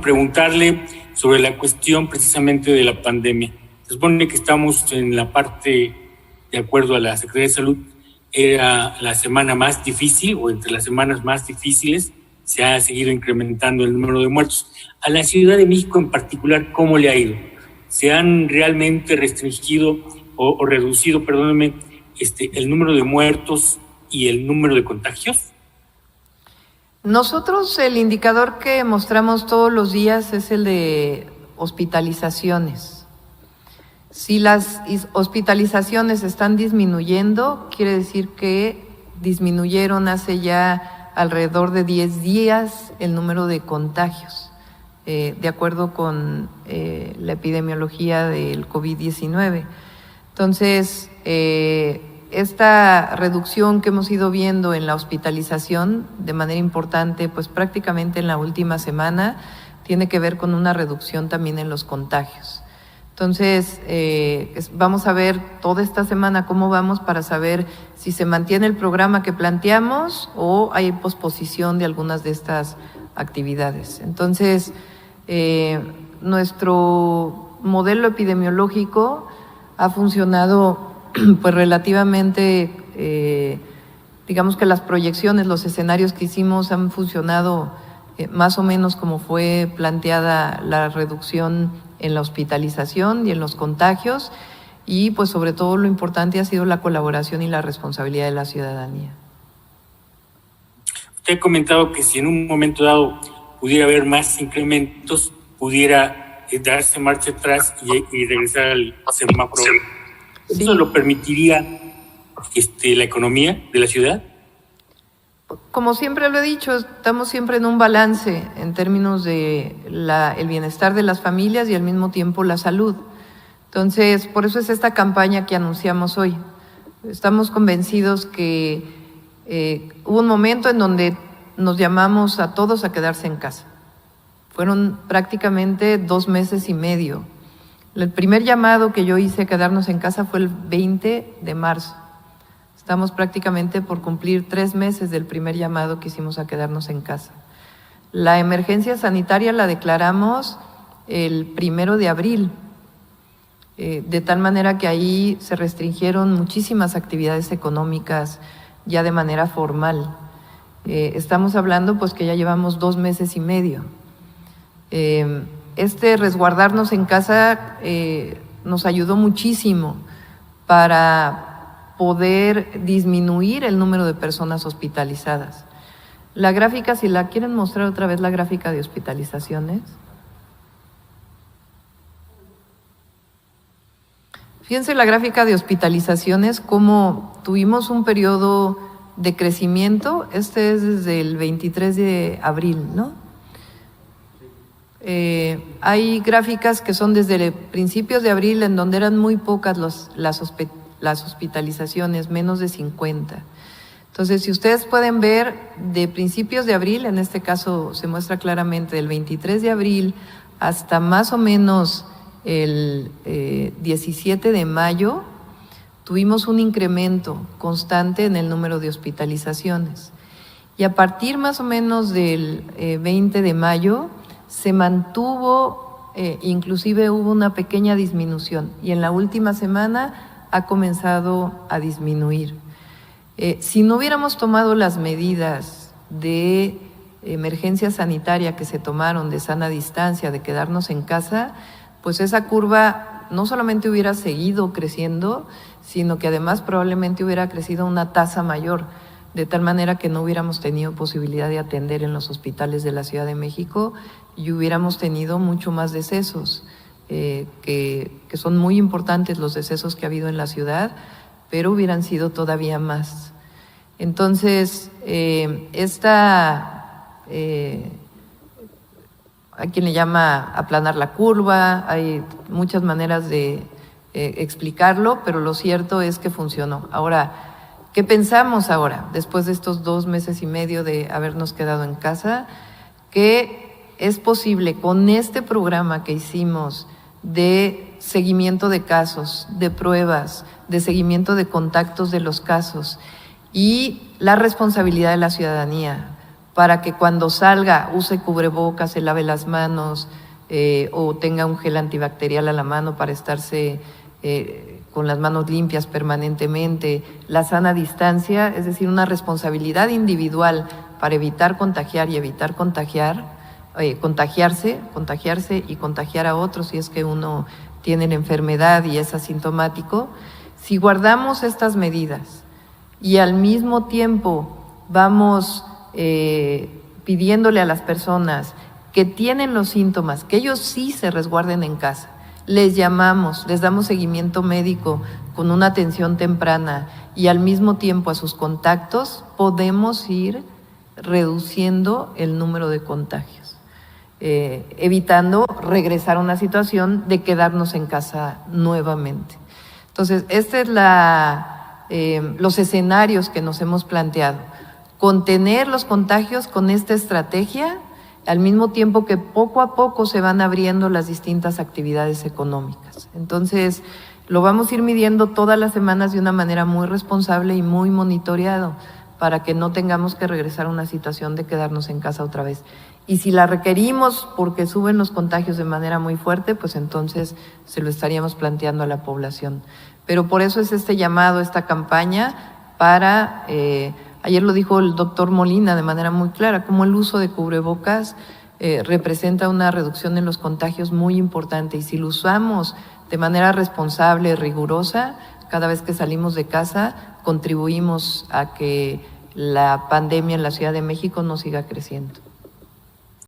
preguntarle sobre la cuestión precisamente de la pandemia. Se supone que estamos en la parte, de acuerdo a la Secretaría de Salud, era la semana más difícil o entre las semanas más difíciles. Se ha seguido incrementando el número de muertos. A la Ciudad de México en particular, ¿cómo le ha ido? ¿Se han realmente restringido o reducido, perdónenme, el número de muertos y el número de contagios? Nosotros el indicador que mostramos todos los días es el de hospitalizaciones. Si las hospitalizaciones están disminuyendo, quiere decir que disminuyeron hace ya alrededor de 10 días el número de contagios, de acuerdo con la epidemiología del COVID-19. Entonces, esta reducción que hemos ido viendo en la hospitalización de manera importante, pues prácticamente en la última semana, tiene que ver con una reducción también en los contagios. Entonces, vamos a ver toda esta semana cómo vamos para saber si se mantiene el programa que planteamos o hay posposición de algunas de estas actividades. Entonces, nuestro modelo epidemiológico ha funcionado pues relativamente, digamos que las proyecciones, los escenarios que hicimos han funcionado más o menos como fue planteada la reducción en la hospitalización y en los contagios, y pues sobre todo lo importante ha sido la colaboración y la responsabilidad de la ciudadanía. Usted ha comentado que si en un momento dado pudiera haber más incrementos, pudiera darse marcha atrás y regresar al semáforo. Sí. ¿Eso lo permitiría la economía de la ciudad? Como siempre lo he dicho, estamos siempre en un balance en términos de el bienestar de las familias y al mismo tiempo la salud. Entonces, por eso es esta campaña que anunciamos hoy. Estamos convencidos que hubo un momento en donde nos llamamos a todos a quedarse en casa. Fueron prácticamente 2 meses y medio. El primer llamado que yo hice a quedarnos en casa fue el 20 de marzo. Estamos prácticamente por cumplir 3 meses del primer llamado que hicimos a quedarnos en casa. La emergencia sanitaria la declaramos el 1 de abril, de tal manera que ahí se restringieron muchísimas actividades económicas ya de manera formal. Estamos hablando pues que ya llevamos 2 meses y medio. Resguardarnos en casa nos ayudó muchísimo para poder disminuir el número de personas hospitalizadas. La gráfica, si la quieren mostrar otra vez, la gráfica de hospitalizaciones. Fíjense la gráfica de hospitalizaciones, cómo tuvimos un periodo de crecimiento. Este es desde el 23 de abril, ¿no? Hay gráficas que son desde principios de abril, en donde eran muy pocas las hospitalizaciones, menos de 50. Entonces, si ustedes pueden ver, de principios de abril, en este caso se muestra claramente del 23 de abril hasta más o menos el 17 de mayo, tuvimos un incremento constante en el número de hospitalizaciones. Y a partir más o menos del 20 de mayo se mantuvo, inclusive hubo una pequeña disminución, y en la última semana ha comenzado a disminuir. Si no hubiéramos tomado las medidas de emergencia sanitaria que se tomaron, de sana distancia, de quedarnos en casa, pues esa curva no solamente hubiera seguido creciendo, sino que además probablemente hubiera crecido a una tasa mayor, de tal manera que no hubiéramos tenido posibilidad de atender en los hospitales de la Ciudad de México y hubiéramos tenido mucho más decesos. Que son muy importantes los decesos que ha habido en la ciudad, pero hubieran sido todavía más. Entonces, hay quien le llama aplanar la curva, hay muchas maneras de explicarlo, pero lo cierto es que funcionó. Ahora, ¿qué pensamos ahora, después de estos 2 meses y medio de habernos quedado en casa? Que es posible con este programa que hicimos de seguimiento de casos, de pruebas, de seguimiento de contactos de los casos y la responsabilidad de la ciudadanía para que cuando salga use cubrebocas, se lave las manos o tenga un gel antibacterial a la mano para estarse con las manos limpias permanentemente, la sana distancia, es decir, una responsabilidad individual para evitar contagiar y evitar contagiarse y contagiar a otros si es que uno tiene la enfermedad y es asintomático. Si guardamos estas medidas y al mismo tiempo vamos pidiéndole a las personas que tienen los síntomas, que ellos sí se resguarden en casa, les llamamos, les damos seguimiento médico con una atención temprana y al mismo tiempo a sus contactos, podemos ir reduciendo el número de contagios, evitando regresar a una situación de quedarnos en casa nuevamente. Entonces, este es los escenarios que nos hemos planteado. Contener los contagios con esta estrategia, al mismo tiempo que poco a poco se van abriendo las distintas actividades económicas. Entonces, lo vamos a ir midiendo todas las semanas de una manera muy responsable y muy monitoreado para que no tengamos que regresar a una situación de quedarnos en casa otra vez. Y si la requerimos porque suben los contagios de manera muy fuerte, pues entonces se lo estaríamos planteando a la población. Pero por eso es este llamado, esta campaña para... ayer lo dijo el doctor Molina de manera muy clara, como el uso de cubrebocas representa una reducción en los contagios muy importante y si lo usamos de manera responsable, rigurosa, cada vez que salimos de casa contribuimos a que la pandemia en la Ciudad de México no siga creciendo.